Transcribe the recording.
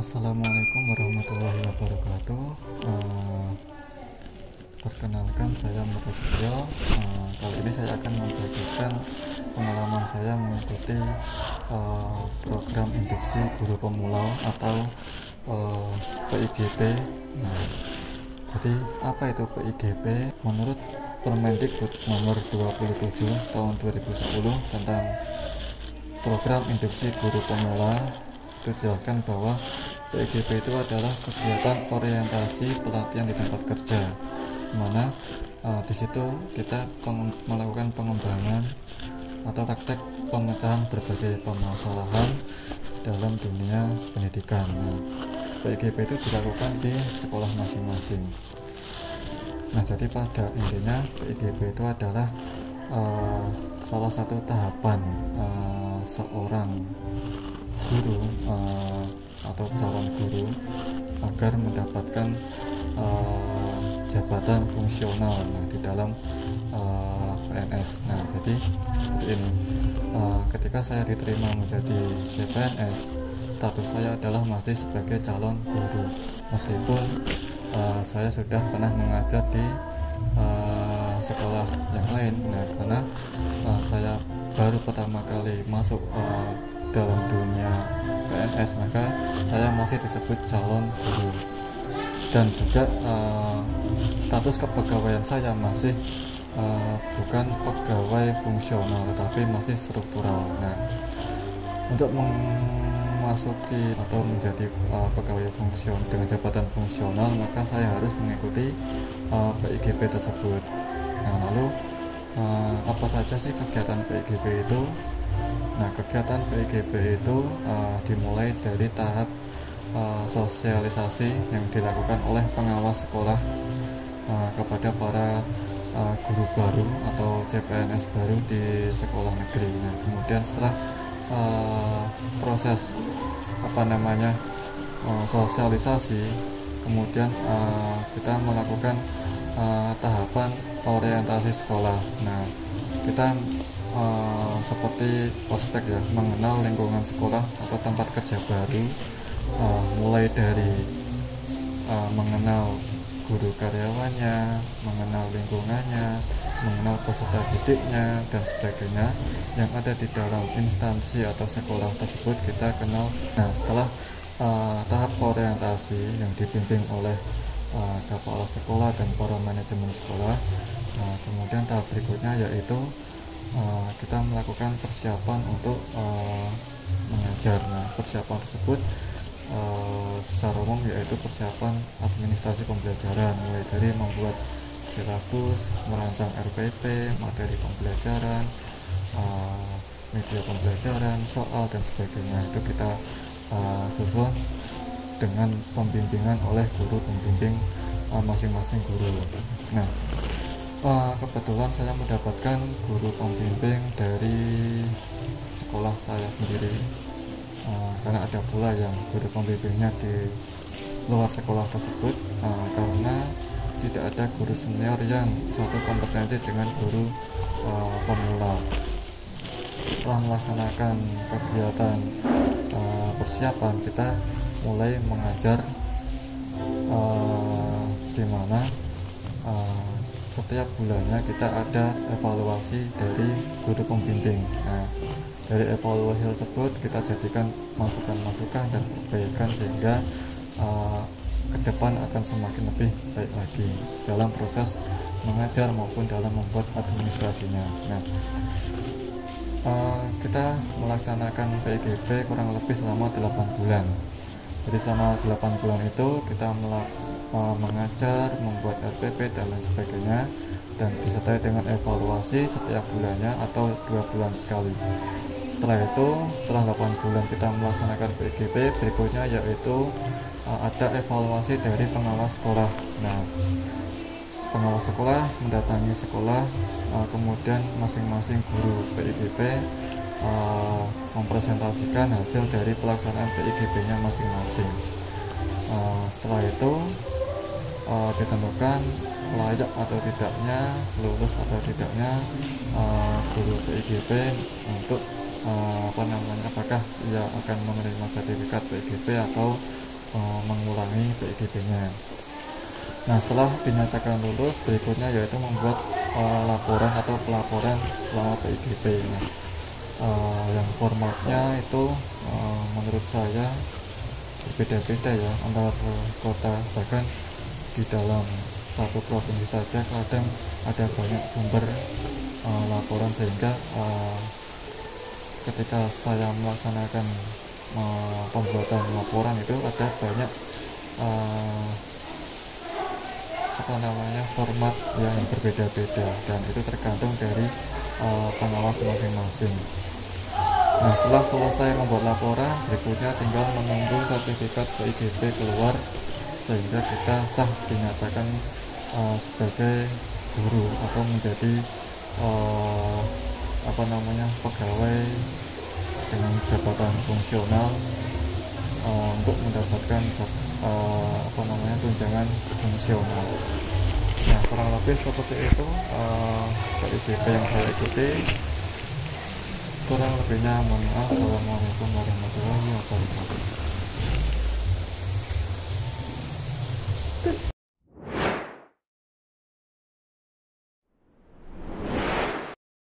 Assalamualaikum warahmatullahi wabarakatuh. Perkenalkan, saya Prasetyo. Kali ini saya akan membagikan pengalaman saya mengikuti program induksi guru pemula atau PIGP. Nah, jadi apa itu PIGP? Menurut Permendikbud nomor 27 tahun 2010 tentang program induksi guru pemula, itu dijelaskan bahwa PIGP itu adalah kegiatan orientasi pelatihan di tempat kerja, dimana di situ kita melakukan pengembangan atau praktek pemecahan berbagai permasalahan dalam dunia pendidikan. PIGP itu dilakukan di sekolah masing-masing. Nah, jadi pada intinya PIGP itu adalah salah satu tahapan seorang guru atau calon guru agar mendapatkan jabatan fungsional di dalam PNS. Nah, jadi seperti ini. Ketika saya diterima menjadi CPNS, status saya adalah masih sebagai calon guru, meskipun saya sudah pernah mengajar di sekolah yang lain. Nah, karena saya baru pertama kali masuk dalam dunia PNS, maka saya masih disebut calon guru, dan juga status kepegawaian saya masih bukan pegawai fungsional tetapi masih struktural. Nah, untuk memasuki atau menjadi pegawai fungsional dengan jabatan fungsional, maka saya harus mengikuti PIGP tersebut. Nah, lalu apa saja sih kegiatan PIGP itu? Nah, kegiatan PIGP itu dimulai dari tahap sosialisasi yang dilakukan oleh pengawas sekolah kepada para guru baru atau CPNS baru di sekolah negeri. Nah, kemudian setelah proses sosialisasi, kemudian kita melakukan tahapan orientasi sekolah. Nah, kita seperti ospek ya, mengenal lingkungan sekolah atau tempat kerja baru, mulai dari mengenal guru karyawannya, mengenal lingkungannya, mengenal peserta didiknya, dan sebagainya yang ada di dalam instansi atau sekolah tersebut kita kenal. Nah, setelah tahap orientasi yang dipimpin oleh kepala sekolah dan para manajemen sekolah, kemudian tahap berikutnya yaitu kita melakukan persiapan untuk mengajar. Nah, persiapan tersebut secara umum yaitu persiapan administrasi pembelajaran, mulai dari membuat silabus, merancang RPP, materi pembelajaran, media pembelajaran, soal, dan sebagainya. Itu kita susun dengan pembimbingan oleh guru pembimbing masing-masing guru. Nah, kebetulan saya mendapatkan guru pembimbing dari sekolah saya sendiri, karena ada pula yang guru pembimbingnya di luar sekolah tersebut, karena tidak ada guru senior yang satu kompetensi dengan guru pemula. Setelah melaksanakan kegiatan persiapan, kita mulai mengajar, di mana setiap bulannya kita ada evaluasi dari guru pembimbing. Nah, dari evaluasi tersebut kita jadikan masukan-masukan dan perbaikan sehingga ke depan akan semakin lebih baik lagi dalam proses mengajar maupun dalam membuat administrasinya. Nah, kita melaksanakan PIGP kurang lebih selama 8 bulan. Jadi selama 8 bulan itu kita mengajar, membuat RPP, dan lain sebagainya, dan disertai dengan evaluasi setiap bulannya atau 2 bulan sekali. Setelah itu, setelah 8 bulan kita melaksanakan PIGP, berikutnya yaitu ada evaluasi dari pengawas sekolah. Nah, pengawas sekolah mendatangi sekolah, kemudian masing-masing guru PIGP mempresentasikan hasil dari pelaksanaan PIGP-nya masing-masing. Setelah itu ditentukan layak atau tidaknya, lulus atau tidaknya guru PIGP untuk apakah ia akan menerima sertifikat PIDP atau mengulangi PIDP-nya. Nah, setelah dinyatakan lulus, berikutnya yaitu membuat laporan atau pelaporan selama PIDP. Nah, yang formatnya itu menurut saya berbeda-beda ya antar kota, bahkan di dalam satu provinsi saja kadang ada banyak sumber laporan, sehingga ketika saya melaksanakan pembuatan laporan itu ada banyak format yang berbeda-beda, dan itu tergantung dari pengawas masing-masing. Nah, setelah selesai membuat laporan, berikutnya tinggal menunggu sertifikat PIDP keluar sehingga kita sah dinyatakan sebagai guru atau menjadi pegawai dengan jabatan fungsional untuk mendapatkan tunjangan fungsional. Nah, kurang lebih seperti itu PIDP yang saya ikuti. Kurang lebihnya mohon maaf. Assalamualaikum warahmatullahi wabarakatuh.